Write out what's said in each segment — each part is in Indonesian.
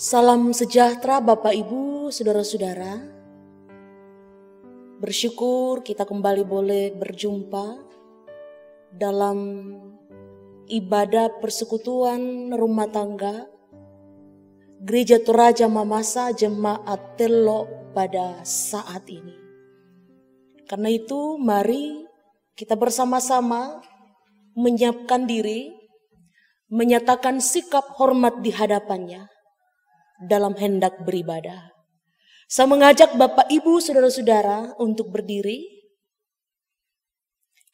Salam sejahtera Bapak Ibu, Saudara-saudara. Bersyukur kita kembali boleh berjumpa dalam ibadah persekutuan rumah tangga Gereja Toraja Mamasa Jemaat Telo pada saat ini. Karena itu mari kita bersama-sama menyiapkan diri, menyatakan sikap hormat di hadapannya dalam hendak beribadah. Saya mengajak Bapak Ibu Saudara-saudara untuk berdiri.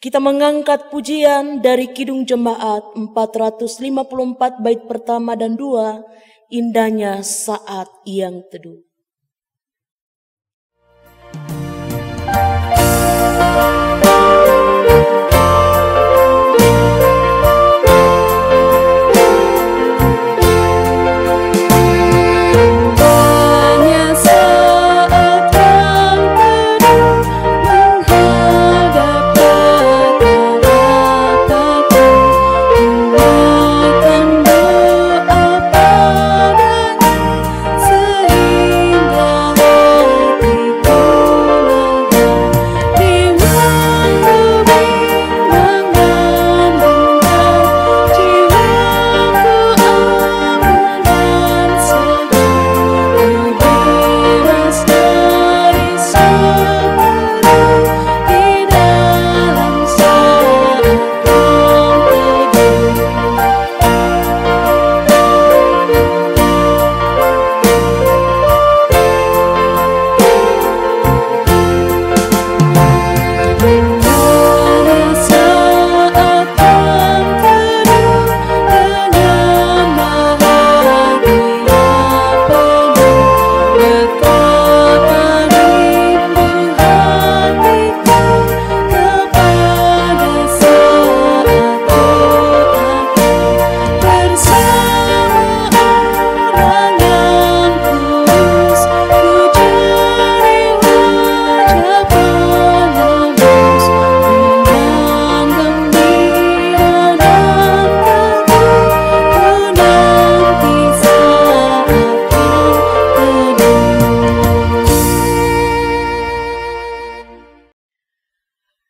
Kita mengangkat pujian dari Kidung Jemaat 454 bait pertama dan 2, indahnya saat yang teduh.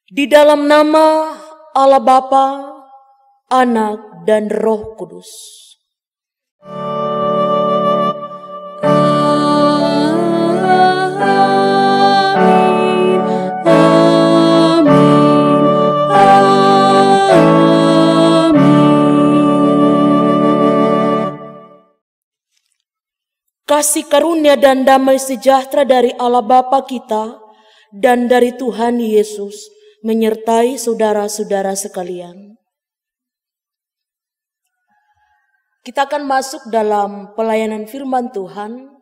Di dalam nama Allah Bapa, Anak, dan Roh Kudus. Amin, amin, amin. Kasih karunia dan damai sejahtera dari Allah Bapa kita dan dari Tuhan Yesus menyertai saudara-saudara sekalian. Kita akan masuk dalam pelayanan firman Tuhan.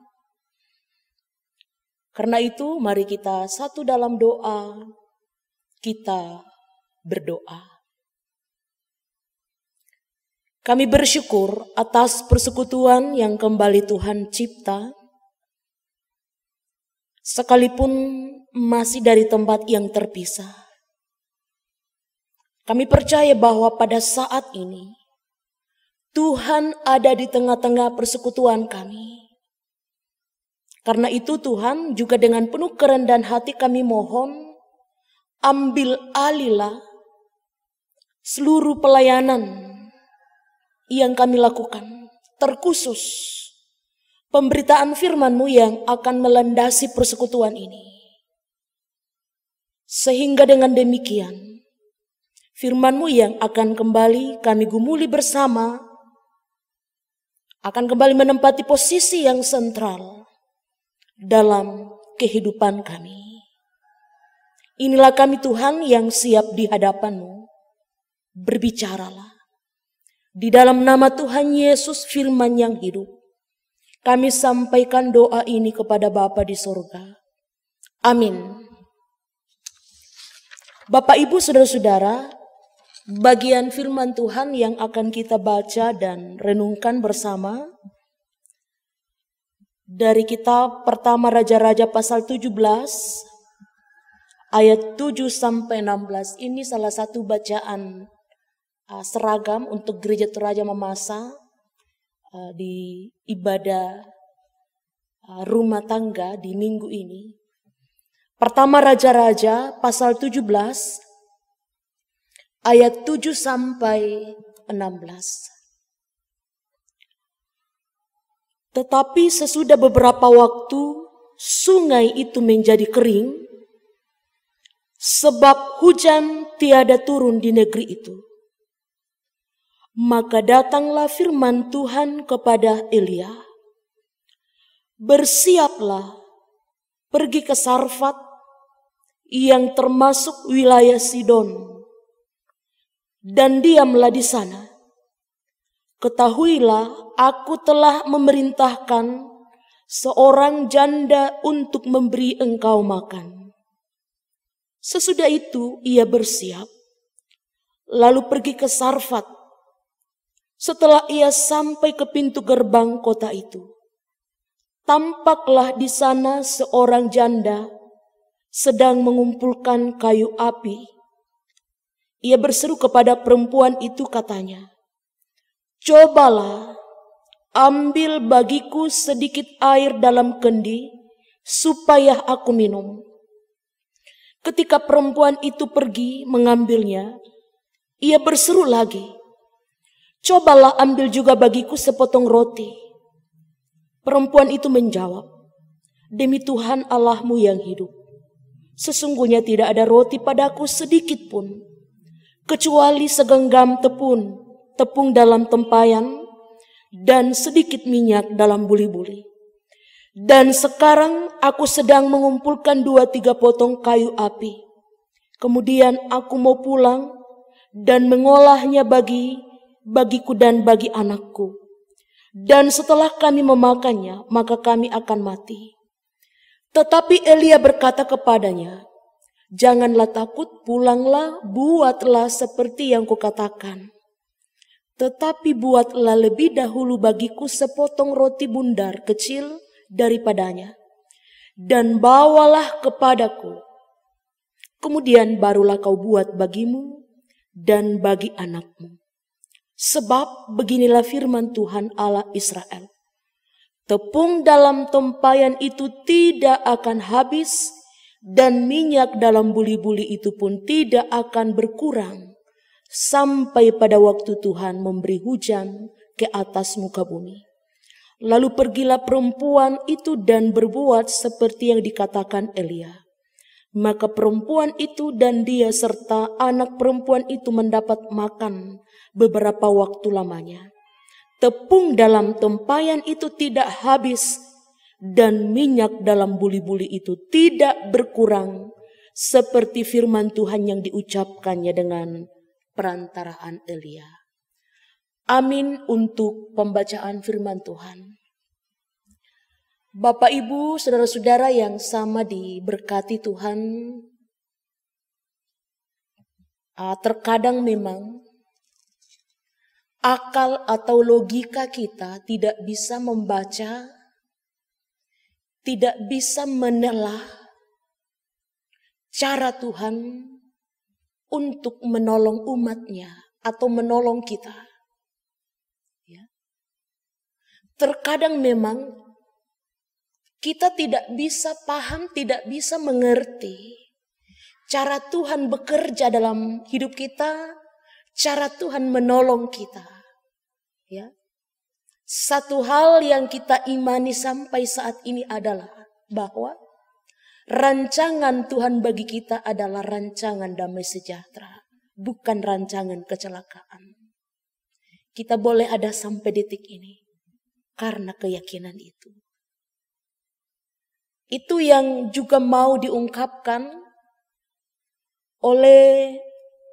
Karena itu mari kita satu dalam doa, kita berdoa. Kami bersyukur atas persekutuan yang kembali Tuhan cipta, sekalipun masih dari tempat yang terpisah. Kami percaya bahwa pada saat ini Tuhan ada di tengah-tengah persekutuan kami. Karena itu Tuhan juga dengan penuh kerendahan hati kami mohon, ambil alihlah seluruh pelayanan yang kami lakukan, terkhusus pemberitaan firman-Mu yang akan melandasi persekutuan ini. Sehingga dengan demikian firman-Mu yang akan kembali kami gumuli bersama, akan kembali menempati posisi yang sentral dalam kehidupan kami. Inilah kami Tuhan yang siap di hadapan-Mu. Berbicaralah. Di dalam nama Tuhan Yesus firman yang hidup, kami sampaikan doa ini kepada Bapa di surga. Amin. Bapak, Ibu, Saudara-saudara, bagian firman Tuhan yang akan kita baca dan renungkan bersama dari kitab pertama Raja-Raja pasal 17 ayat 7 sampai 16. Ini salah satu bacaan seragam untuk Gereja Toraja Mamasa di ibadah rumah tangga di minggu ini. Pertama Raja-Raja pasal 17 ayat 7 sampai 16. Tetapi sesudah beberapa waktu sungai itu menjadi kering sebab hujan tiada turun di negeri itu. Maka datanglah firman Tuhan kepada Elia, "Bersiaplah, pergi ke Sarfat yang termasuk wilayah Sidon, dan diamlah di sana. Ketahuilah, aku telah memerintahkan seorang janda untuk memberi engkau makan." Sesudah itu ia bersiap, lalu pergi ke Sarfat. Setelah ia sampai ke pintu gerbang kota itu, tampaklah di sana seorang janda sedang mengumpulkan kayu api. Ia berseru kepada perempuan itu, katanya, "Cobalah ambil bagiku sedikit air dalam kendi supaya aku minum." Ketika perempuan itu pergi mengambilnya, ia berseru lagi, "Cobalah ambil juga bagiku sepotong roti." Perempuan itu menjawab, "Demi Tuhan Allahmu yang hidup, sesungguhnya tidak ada roti padaku sedikit pun, kecuali segenggam tepung dalam tempayan, dan sedikit minyak dalam buli-buli. Dan sekarang aku sedang mengumpulkan 2-3 potong kayu api. Kemudian aku mau pulang dan mengolahnya bagiku dan bagi anakku. Dan setelah kami memakannya, maka kami akan mati." Tetapi Elia berkata kepadanya, "Janganlah takut, pulanglah, buatlah seperti yang kukatakan. Tetapi buatlah lebih dahulu bagiku sepotong roti bundar kecil daripadanya, dan bawalah kepadaku. Kemudian barulah kau buat bagimu dan bagi anakmu. Sebab beginilah firman Tuhan Allah Israel, tepung dalam tempayan itu tidak akan habis, dan minyak dalam buli-buli itu pun tidak akan berkurang, sampai pada waktu Tuhan memberi hujan ke atas muka bumi." Lalu pergilah perempuan itu dan berbuat seperti yang dikatakan Elia. Maka perempuan itu dan dia serta anak perempuan itu mendapat makan beberapa waktu lamanya. Tepung dalam tempayan itu tidak habis, dan minyak dalam buli-buli itu tidak berkurang, seperti firman Tuhan yang diucapkannya dengan perantaraan Elia. Amin untuk pembacaan firman Tuhan. Bapak, Ibu, saudara-saudara yang sama diberkati Tuhan, terkadang memang akal atau logika kita tidak bisa membaca, tidak bisa menelaah cara Tuhan untuk menolong umatnya atau menolong kita. Terkadang memang kita tidak bisa paham, tidak bisa mengerti cara Tuhan bekerja dalam hidup kita, cara Tuhan menolong kita. Ya. Satu hal yang kita imani sampai saat ini adalah bahwa rancangan Tuhan bagi kita adalah rancangan damai sejahtera, bukan rancangan kecelakaan. Kita boleh ada sampai detik ini karena keyakinan itu. Itu yang juga mau diungkapkan oleh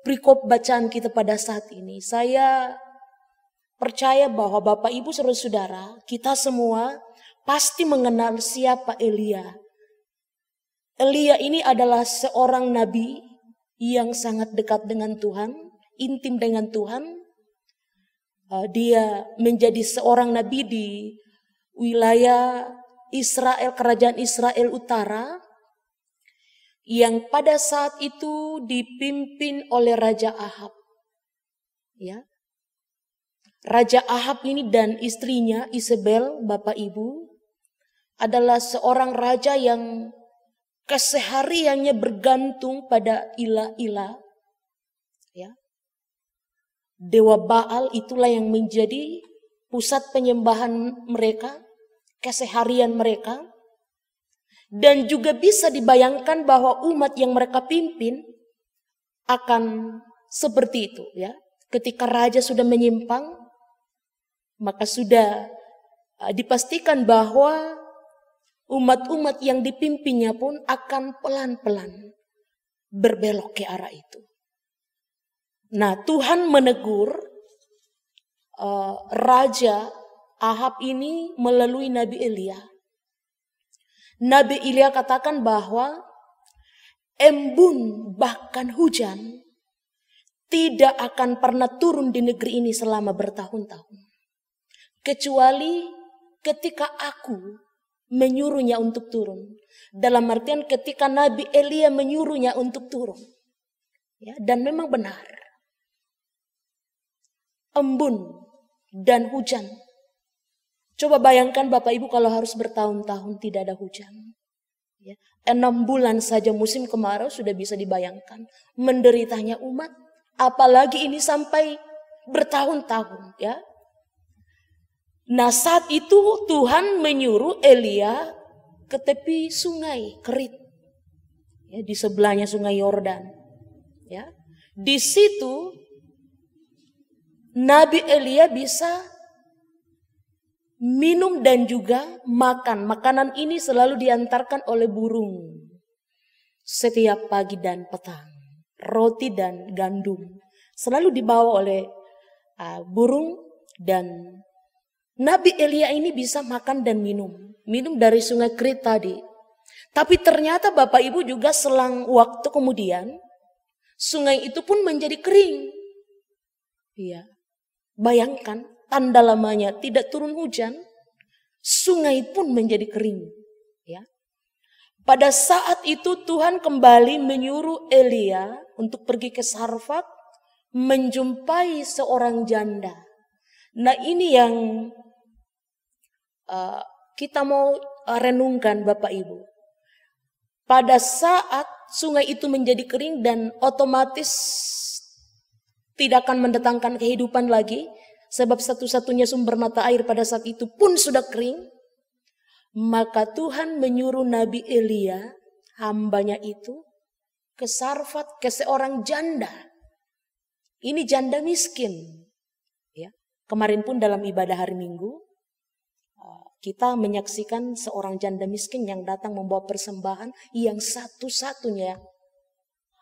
perikop bacaan kita pada saat ini. Saya percaya bahwa Bapak, Ibu, saudara-saudara, kita semua pasti mengenal siapa Elia. Elia ini adalah seorang nabi yang sangat dekat dengan Tuhan, intim dengan Tuhan. Dia menjadi seorang nabi di wilayah Israel, kerajaan Israel Utara, yang pada saat itu dipimpin oleh Raja Ahab. Ya. Raja Ahab ini dan istrinya Isabel, Bapak Ibu, adalah seorang raja yang kesehariannya bergantung pada ilah-ilah. Ya. Dewa Baal itulah yang menjadi pusat penyembahan mereka, keseharian mereka. Dan juga bisa dibayangkan bahwa umat yang mereka pimpin akan seperti itu, ya. Ketika raja sudah menyimpang, maka sudah dipastikan bahwa umat-umat yang dipimpinnya pun akan pelan-pelan berbelok ke arah itu. Nah, Tuhan menegur Raja Ahab ini melalui Nabi Elia. Nabi Elia katakan bahwa embun bahkan hujan tidak akan pernah turun di negeri ini selama bertahun-tahun. Kecuali ketika aku menyuruhnya untuk turun. Dalam artian ketika Nabi Elia menyuruhnya untuk turun. Ya, dan memang benar. Embun dan hujan. Coba bayangkan Bapak Ibu kalau harus bertahun-tahun tidak ada hujan. Ya, 6 bulan saja musim kemarau sudah bisa dibayangkan. Menderitanya umat. Apalagi ini sampai bertahun-tahun. Ya. Nah, saat itu Tuhan menyuruh Elia ke tepi sungai Kerit. Ya, di sebelahnya sungai Yordan. Ya. Di situ Nabi Elia bisa minum dan juga makan. Makanan ini selalu diantarkan oleh burung. Setiap pagi dan petang. Roti dan gandum. Selalu dibawa oleh burung. Dan Nabi Elia ini bisa makan dan minum. Minum dari sungai Kerit tadi. Tapi ternyata Bapak Ibu juga selang waktu kemudian. Sungai itu pun menjadi kering. Iya. Bayangkan. Tanda lamanya tidak turun hujan, sungai pun menjadi kering. Ya. Pada saat itu Tuhan kembali menyuruh Elia untuk pergi ke Sarfat, menjumpai seorang janda. Nah, ini yang kita mau renungkan Bapak Ibu. Pada saat sungai itu menjadi kering dan otomatis tidak akan mendatangkan kehidupan lagi, sebab satu-satunya sumber mata air pada saat itu pun sudah kering. Maka Tuhan menyuruh Nabi Elia, hambanya itu, ke Sarfat, ke seorang janda. Ini janda miskin. Ya. Kemarin pun dalam ibadah hari Minggu, kita menyaksikan seorang janda miskin yang datang membawa persembahan yang satu-satunya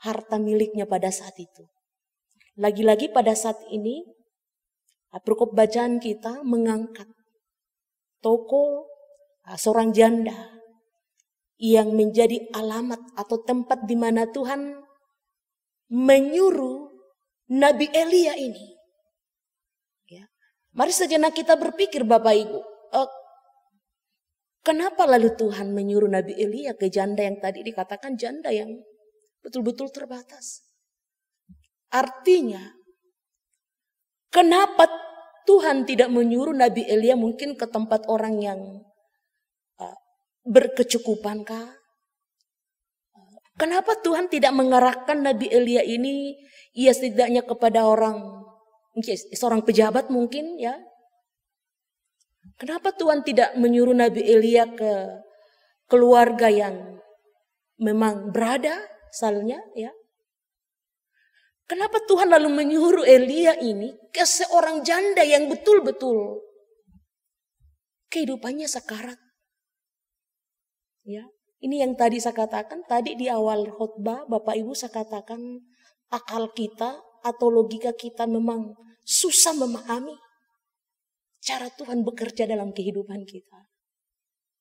harta miliknya pada saat itu. Lagi-lagi pada saat ini, perkop bacaan kita mengangkat toko seorang janda yang menjadi alamat atau tempat di mana Tuhan menyuruh Nabi Elia ini. Ya. Mari sejenak kita berpikir Bapak Ibu, kenapa lalu Tuhan menyuruh Nabi Elia ke janda yang tadi dikatakan janda yang betul-betul terbatas? Artinya, kenapa Tuhan tidak menyuruh Nabi Elia mungkin ke tempat orang yang berkecukupan kah? Kenapa Tuhan tidak mengarahkan Nabi Elia ini setidaknya kepada seorang pejabat mungkin ya? Kenapa Tuhan tidak menyuruh Nabi Elia ke keluarga yang memang berada misalnya ya? Kenapa Tuhan lalu menyuruh Elia ini ke seorang janda yang betul-betul kehidupannya sekarat? Ya, ini yang tadi saya katakan, tadi di awal khotbah Bapak Ibu saya katakan akal kita atau logika kita memang susah memahami cara Tuhan bekerja dalam kehidupan kita.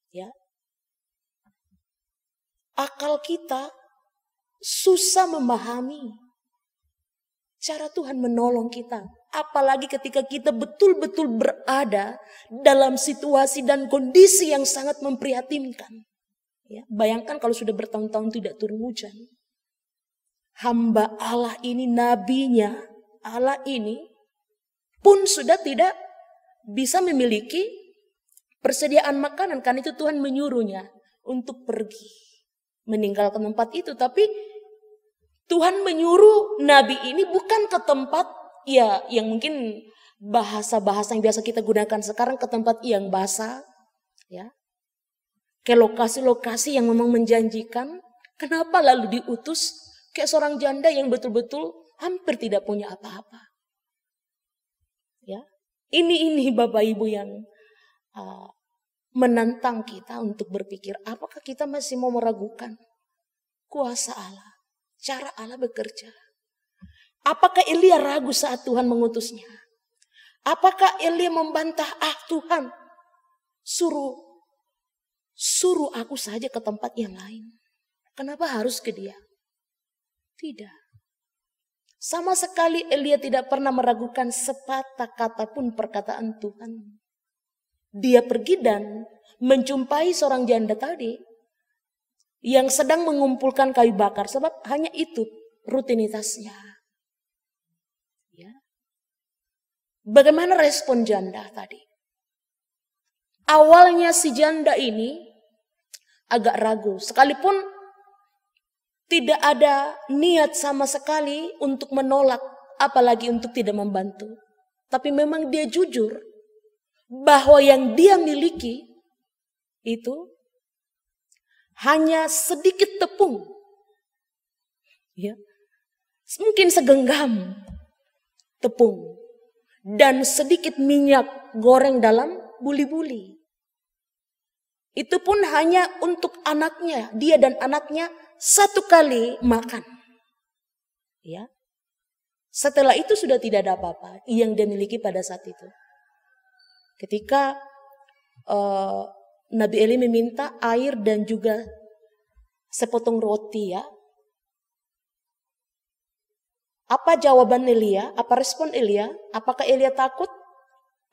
Ya. Akal kita susah memahami cara Tuhan menolong kita. Apalagi ketika kita betul-betul berada dalam situasi dan kondisi yang sangat memprihatinkan. Ya, bayangkan kalau sudah bertahun-tahun tidak turun hujan. Hamba Allah ini, nabinya Allah ini pun sudah tidak bisa memiliki persediaan makanan, karena itu Tuhan menyuruhnya untuk pergi meninggalkan tempat itu. Tapi Tuhan menyuruh nabi ini bukan ke tempat ya yang mungkin bahasa-bahasa yang biasa kita gunakan sekarang, ke tempat yang basah, ya, ke lokasi-lokasi yang memang menjanjikan. Kenapa lalu diutus kayak seorang janda yang betul-betul hampir tidak punya apa-apa? Ya, ini Bapak Ibu yang menantang kita untuk berpikir, apakah kita masih mau meragukan kuasa Allah, cara Allah bekerja? Apakah Elia ragu saat Tuhan mengutusnya? Apakah Elia membantah, Tuhan suruh aku saja ke tempat yang lain, kenapa harus ke dia? Tidak. Sama sekali Elia tidak pernah meragukan sepatah kata pun perkataan Tuhan. Dia pergi dan menjumpai seorang janda tadi yang sedang mengumpulkan kayu bakar, sebab hanya itu rutinitasnya. Ya. Bagaimana respon janda tadi? Awalnya si janda ini agak ragu, sekalipun tidak ada niat sama sekali untuk menolak, apalagi untuk tidak membantu. Tapi memang dia jujur bahwa yang dia miliki itu hanya sedikit tepung. Ya. Mungkin segenggam tepung dan sedikit minyak goreng dalam buli-buli. Itu pun hanya untuk anaknya, dia dan anaknya satu kali makan. Ya. Setelah itu sudah tidak ada apa-apa yang dia miliki pada saat itu. Ketika Nabi Eli meminta air dan juga sepotong roti, ya. Apa jawaban Elia? Apa respon Elia? Apakah Elia takut?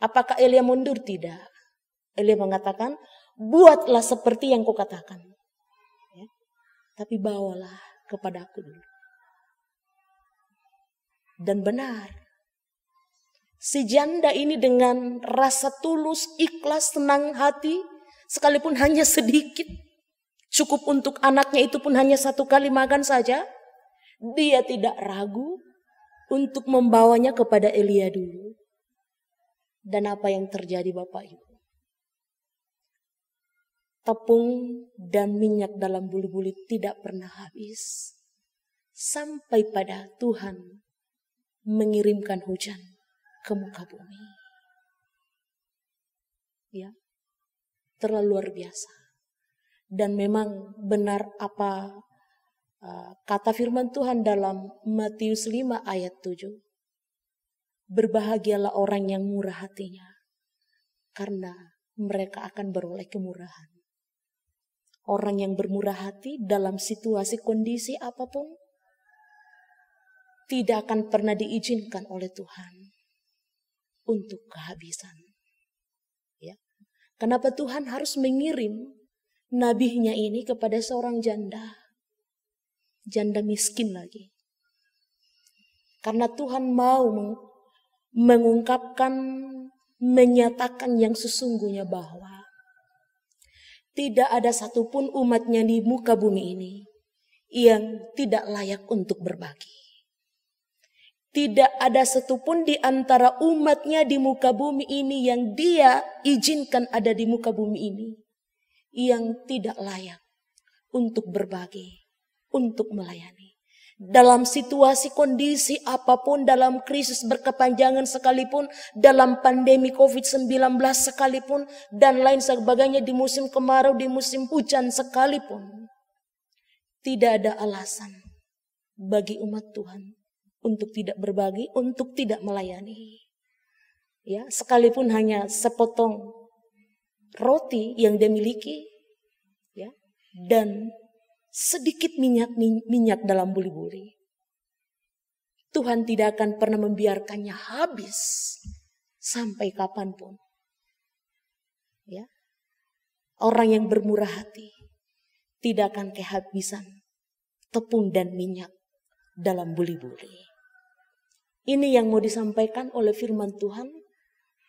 Apakah Elia mundur? Tidak. Elia mengatakan, buatlah seperti yang kau katakan. Ya. Tapi bawalah kepadaku dulu. Dan benar. Si janda ini dengan rasa tulus, ikhlas, senang hati, sekalipun hanya sedikit, cukup untuk anaknya itu pun hanya satu kali makan saja, dia tidak ragu untuk membawanya kepada Elia dulu. Dan apa yang terjadi Bapak Ibu? Tepung dan minyak dalam buli-buli tidak pernah habis. Sampai pada Tuhan mengirimkan hujan ke muka bumi. Ya, terlalu luar biasa. Dan memang benar apa kata firman Tuhan dalam Matius 5 ayat 7. Berbahagialah orang yang murah hatinya, karena mereka akan beroleh kemurahan. Orang yang bermurah hati dalam situasi kondisi apapun tidak akan pernah diizinkan oleh Tuhan untuk kehabisan. Ya. Kenapa Tuhan harus mengirim nabinya ini kepada seorang janda? Janda miskin lagi. Karena Tuhan mau mengungkapkan, menyatakan yang sesungguhnya bahwa tidak ada satupun umatnya di muka bumi ini yang tidak layak untuk berbagi. Tidak ada satupun di antara umatnya di muka bumi ini yang dia izinkan ada di muka bumi ini yang tidak layak untuk berbagi, untuk melayani. Dalam situasi kondisi apapun, dalam krisis berkepanjangan sekalipun, dalam pandemi COVID-19 sekalipun, dan lain sebagainya, di musim kemarau, di musim hujan sekalipun, tidak ada alasan bagi umat Tuhan untuk tidak berbagi, untuk tidak melayani. Ya, sekalipun hanya sepotong roti yang dia miliki, ya, dan sedikit minyak dalam buli-buli. Tuhan tidak akan pernah membiarkannya habis sampai kapanpun. Ya. Orang yang bermurah hati tidak akan kehabisan tepung dan minyak dalam buli-buli. Ini yang mau disampaikan oleh firman Tuhan,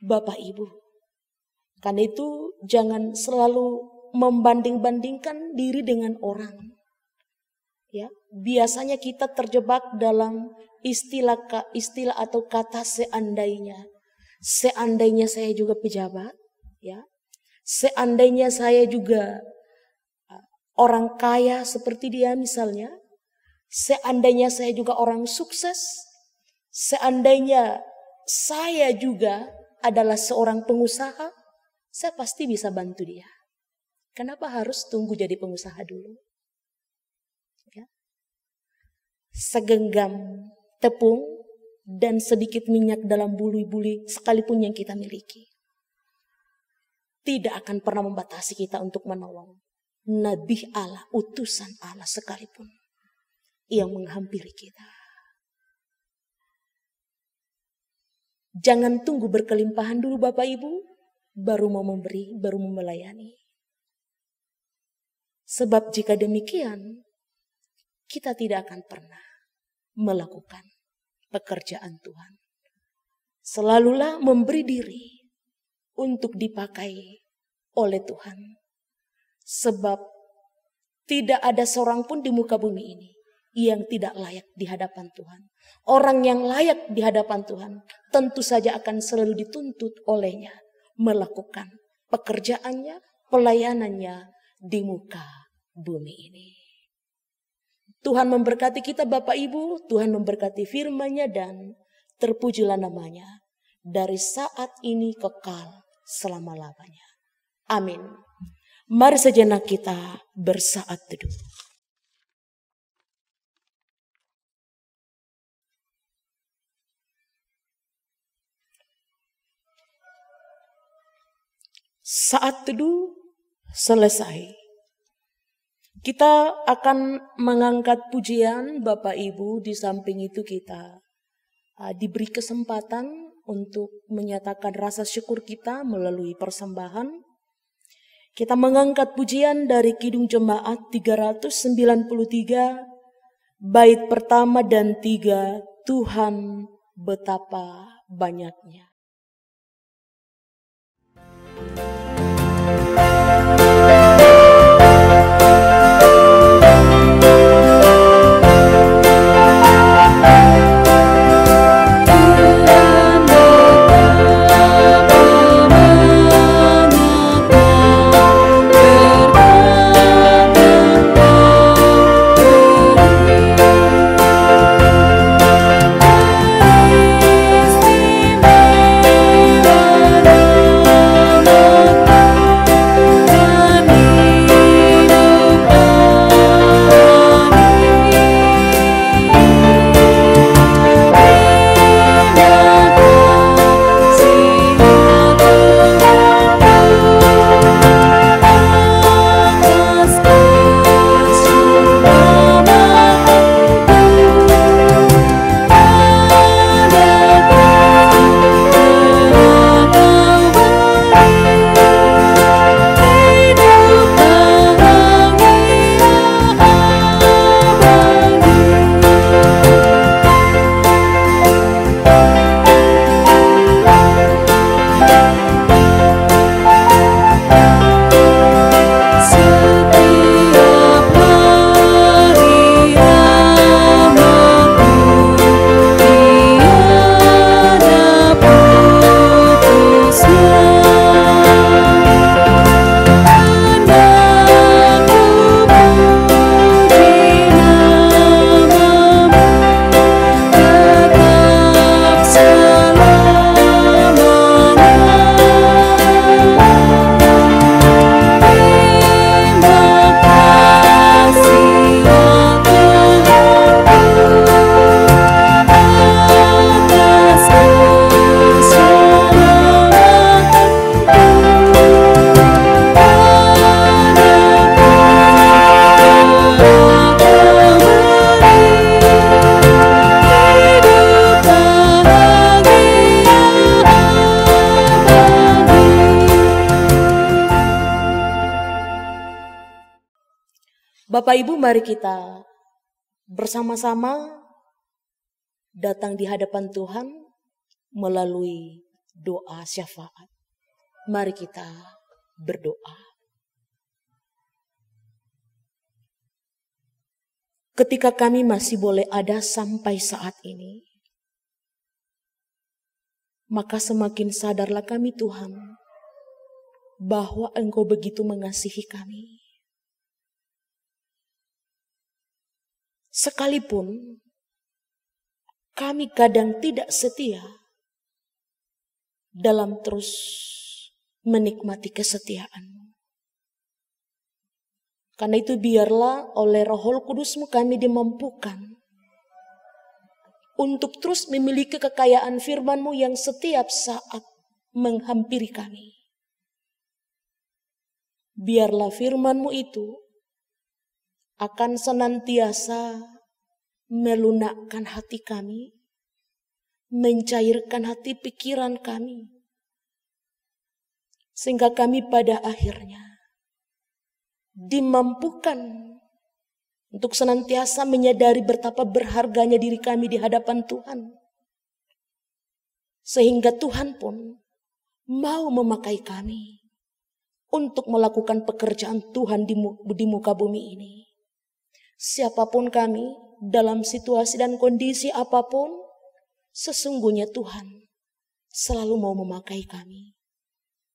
Bapak Ibu. Karena itu jangan selalu membanding-bandingkan diri dengan orang. Ya, biasanya kita terjebak dalam istilah atau kata seandainya. Seandainya saya juga pejabat, ya. Seandainya saya juga orang kaya seperti dia misalnya. Seandainya saya juga orang sukses. Seandainya saya juga adalah seorang pengusaha, saya pasti bisa bantu dia. Kenapa harus tunggu jadi pengusaha dulu? Ya. Segenggam tepung dan sedikit minyak dalam buli-buli sekalipun yang kita miliki, tidak akan pernah membatasi kita untuk menolong Nabi Allah, utusan Allah sekalipun yang menghampiri kita. Jangan tunggu berkelimpahan dulu Bapak Ibu, baru mau memberi, baru mau melayani. Sebab jika demikian, kita tidak akan pernah melakukan pekerjaan Tuhan. Selalulah memberi diri untuk dipakai oleh Tuhan. Sebab tidak ada seorang pun di muka bumi ini yang tidak layak di hadapan Tuhan. Orang yang layak di hadapan Tuhan tentu saja akan selalu dituntut olehnya melakukan pekerjaannya, pelayanannya di muka bumi ini. Tuhan memberkati kita Bapak Ibu, Tuhan memberkati firman-Nya dan terpujilah namanya dari saat ini kekal selama-lamanya. Amin. Mari sejenak kita bersaat teduh. Saat teduh selesai. Kita akan mengangkat pujian Bapak Ibu, di samping itu kita diberi kesempatan untuk menyatakan rasa syukur kita melalui persembahan. Kita mengangkat pujian dari Kidung Jemaat 393, bait pertama dan 3, Tuhan betapa banyaknya. Bapak Ibu, mari kita bersama-sama datang di hadapan Tuhan melalui doa syafaat. Mari kita berdoa. Ketika kami masih boleh ada sampai saat ini, maka semakin sadarlah kami Tuhan, bahwa Engkau begitu mengasihi kami. Sekalipun kami kadang tidak setia dalam terus menikmati kesetiaan. Karena itu biarlah oleh Roh Kudus-Mu kami dimampukan untuk terus memiliki kekayaan firman-Mu yang setiap saat menghampiri kami. Biarlah firman-Mu itu akan senantiasa melunakkan hati kami, mencairkan hati pikiran kami, sehingga kami pada akhirnya dimampukan untuk senantiasa menyadari betapa berharganya diri kami di hadapan Tuhan. Sehingga Tuhan pun mau memakai kami untuk melakukan pekerjaan Tuhan di muka bumi ini. Siapapun kami, dalam situasi dan kondisi apapun, sesungguhnya Tuhan selalu mau memakai kami.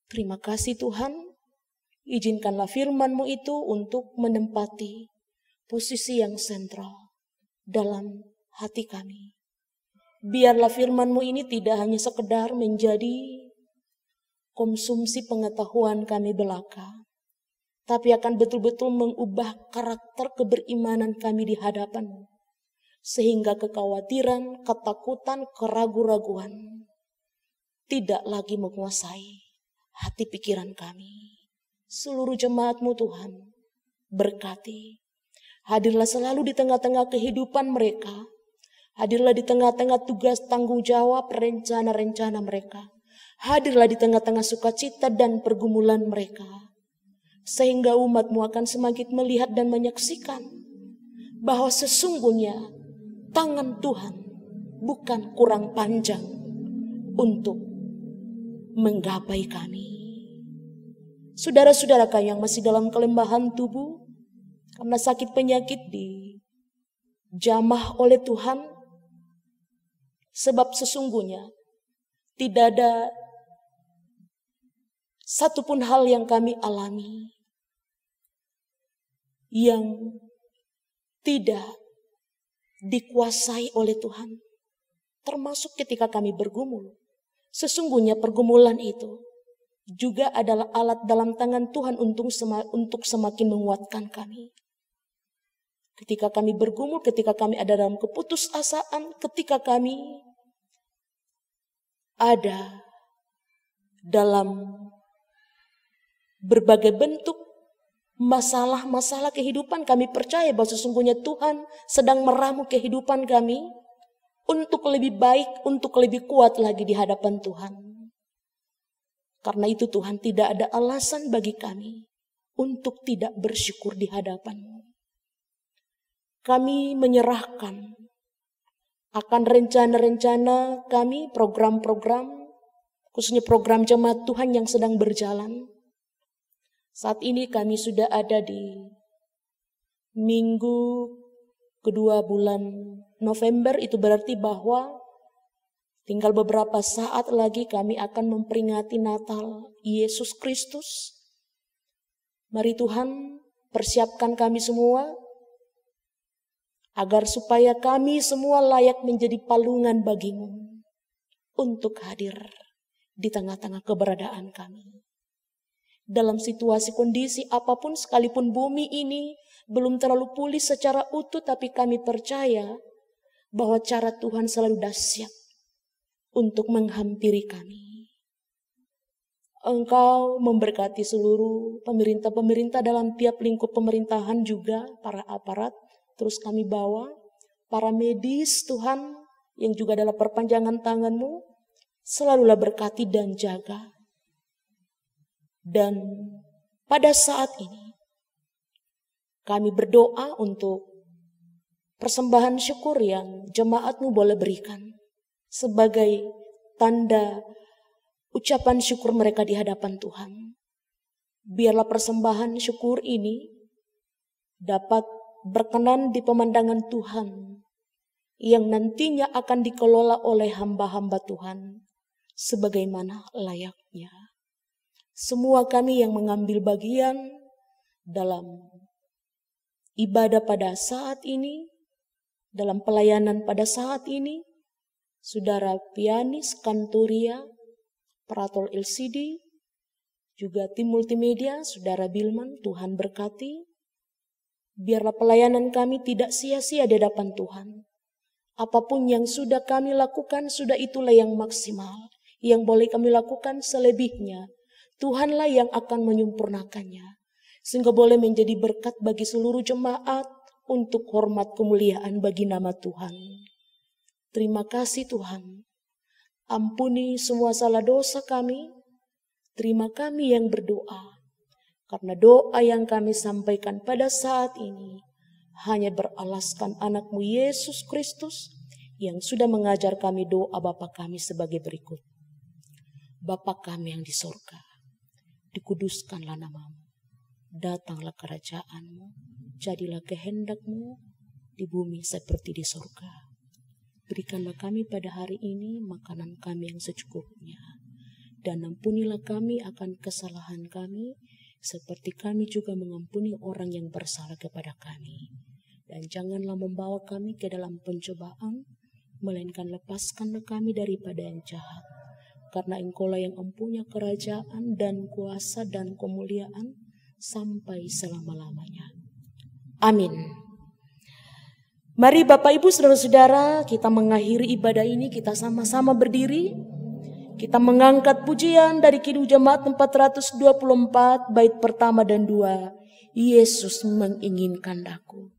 Terima kasih Tuhan. Izinkanlah firman-Mu itu untuk menempati posisi yang sentral dalam hati kami. Biarlah firman-Mu ini tidak hanya sekedar menjadi konsumsi pengetahuan kami belaka, tapi akan betul-betul mengubah karakter keberimanan kami di hadapan-Mu. Sehingga kekhawatiran, ketakutan, keraguan-raguan tidak lagi menguasai hati pikiran kami. Seluruh jemaat-Mu Tuhan, berkati. Hadirlah selalu di tengah-tengah kehidupan mereka. Hadirlah di tengah-tengah tugas tanggung jawab rencana-rencana mereka. Hadirlah di tengah-tengah sukacita dan pergumulan mereka. Sehingga umat-Mu akan semakin melihat dan menyaksikan bahwa sesungguhnya tangan Tuhan bukan kurang panjang untuk menggapai kami. Saudara-saudara kami yang masih dalam kelembahan tubuh, karena sakit penyakit dijamah oleh Tuhan, sebab sesungguhnya tidak ada satupun hal yang kami alami yang tidak dikuasai oleh Tuhan, termasuk ketika kami bergumul. Sesungguhnya pergumulan itu juga adalah alat dalam tangan Tuhan untuk semakin menguatkan kami. Ketika kami bergumul, ketika kami ada dalam keputusasaan, ketika kami ada dalam berbagai bentuk masalah-masalah kehidupan, kami percaya bahwa sesungguhnya Tuhan sedang meramu kehidupan kami untuk lebih baik, untuk lebih kuat lagi di hadapan Tuhan. Karena itu Tuhan, tidak ada alasan bagi kami untuk tidak bersyukur di hadapan-Mu. Kami menyerahkan akan rencana-rencana kami, program-program, khususnya program jemaat Tuhan yang sedang berjalan. Saat ini kami sudah ada di minggu kedua bulan November, itu berarti bahwa tinggal beberapa saat lagi kami akan memperingati Natal Yesus Kristus. Mari Tuhan, persiapkan kami semua agar supaya kami semua layak menjadi palungan bagi-Mu untuk hadir di tengah-tengah keberadaan kami. Dalam situasi kondisi apapun, sekalipun bumi ini belum terlalu pulih secara utuh, tapi kami percaya bahwa cara Tuhan selalu dahsyat untuk menghampiri kami. Engkau memberkati seluruh pemerintah-pemerintah dalam tiap lingkup pemerintahan juga, para aparat, terus kami bawa, para medis Tuhan, yang juga adalah perpanjangan tangan-Mu, selalulah berkati dan jaga. Dan pada saat ini, kami berdoa untuk persembahan syukur yang jemaat-Mu boleh berikan sebagai tanda ucapan syukur mereka di hadapan Tuhan. biarlah persembahan syukur ini dapat berkenan di pemandangan Tuhan yang nantinya akan dikelola oleh hamba-hamba Tuhan sebagaimana layaknya. Semua kami yang mengambil bagian dalam ibadah pada saat ini, dalam pelayanan pada saat ini, Saudara pianis Kantoria, operator LCD, juga tim multimedia, Saudara Bilman, Tuhan berkati. Biarlah pelayanan kami tidak sia-sia di hadapan Tuhan. Apapun yang sudah kami lakukan, sudah itulah yang maksimal. Yang boleh kami lakukan selebihnya, Tuhanlah yang akan menyempurnakannya. Sehingga boleh menjadi berkat bagi seluruh jemaat untuk hormat kemuliaan bagi nama Tuhan. Terima kasih Tuhan. Ampuni semua salah dosa kami. Terima kami yang berdoa. Karena doa yang kami sampaikan pada saat ini hanya beralaskan anak-Mu Yesus Kristus yang sudah mengajar kami doa Bapa kami sebagai berikut. Bapa kami yang di surga, dikuduskanlah nama-Mu, datanglah kerajaan-Mu, jadilah kehendak-Mu di bumi seperti di surga. Berikanlah kami pada hari ini makanan kami yang secukupnya, dan ampunilah kami akan kesalahan kami, seperti kami juga mengampuni orang yang bersalah kepada kami. Dan janganlah membawa kami ke dalam pencobaan, melainkan lepaskanlah kami daripada yang jahat. Karena Engkaulah yang mempunyai kerajaan dan kuasa dan kemuliaan sampai selama-lamanya. Amin. Mari Bapak Ibu Saudara-saudara, kita mengakhiri ibadah ini, kita sama-sama berdiri. Kita mengangkat pujian dari Kidung Jemaat 424 bait pertama dan 2. Yesus menginginkan aku.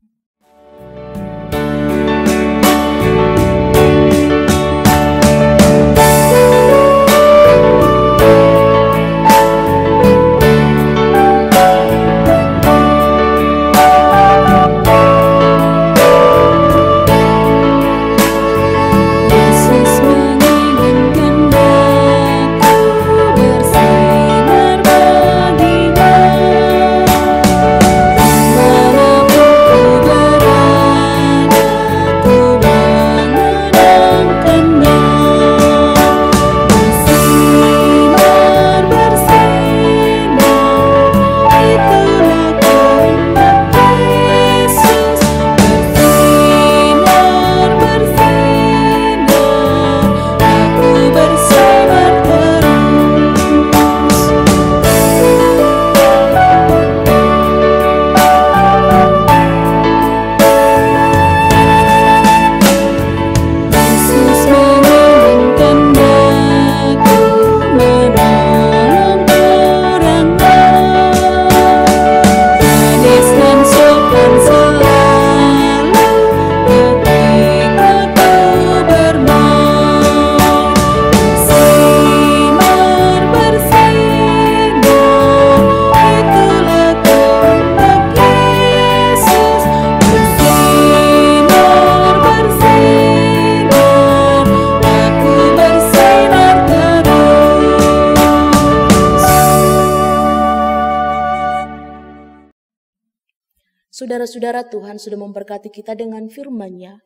Saudara-saudara, Tuhan sudah memberkati kita dengan firman-Nya.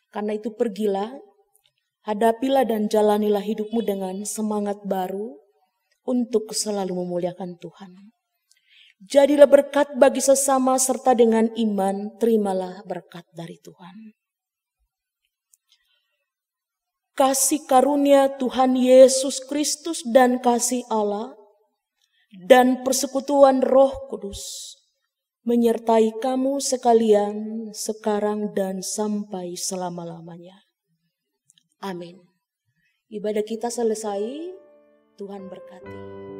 Karena itu pergilah, hadapilah dan jalanilah hidupmu dengan semangat baru untuk selalu memuliakan Tuhan. Jadilah berkat bagi sesama serta dengan iman, terimalah berkat dari Tuhan. Kasih karunia Tuhan Yesus Kristus dan kasih Allah dan persekutuan Roh Kudus menyertai kamu sekalian sekarang dan sampai selama-lamanya. Amin. Ibadah kita selesai, Tuhan berkati.